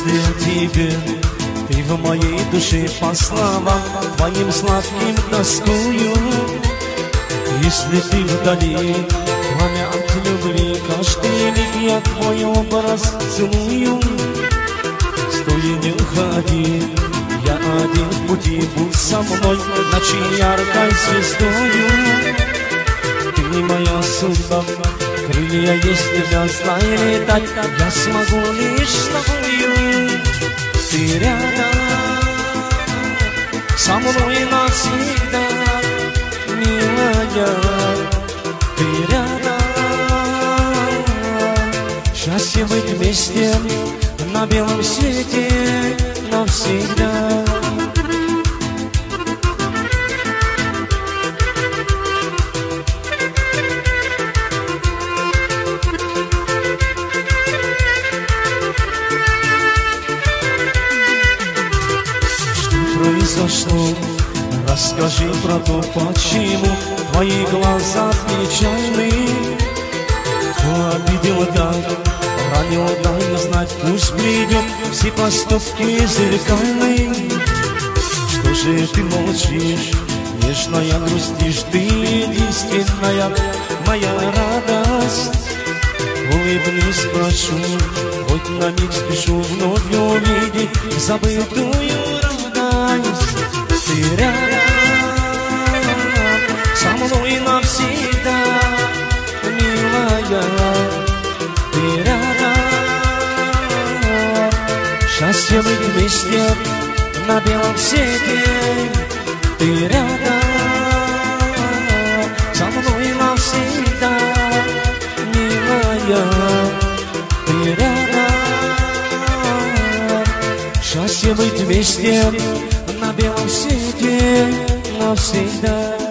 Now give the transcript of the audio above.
мысли о тебе. Ты в моей душе по словам твоим сладким тоскую. Если ты вдали, пламя от любви, каждый миг я твой образ целую. Стой, не уходи, я один в пути, будь со мной ночи яркой звездою. Ты не моя судьба, крылья есть, звездной летать я смогу лишь с тобою. Ты рядом со мной навсегда, милая. Ты рядом, счастье быть вместе на белом свете навсегда. Произошло, расскажи про то, почему твои глаза печальны. Кто обидел так, ранил, дай знать, пусть придет, все поступки зеркальные. Что же ты молчишь, нежная грустишь, ты единственная моя радость. Улыбнись, прошу, хоть на миг спешу вновь увидеть забытую радость. Ты рядом со мной навсегда, милая. Ты рядом, счастье быть вместе на белом свете. Ты рядом со мной навсегда, милая. Ты рядом, счастье быть вместе на белом свете навсегда.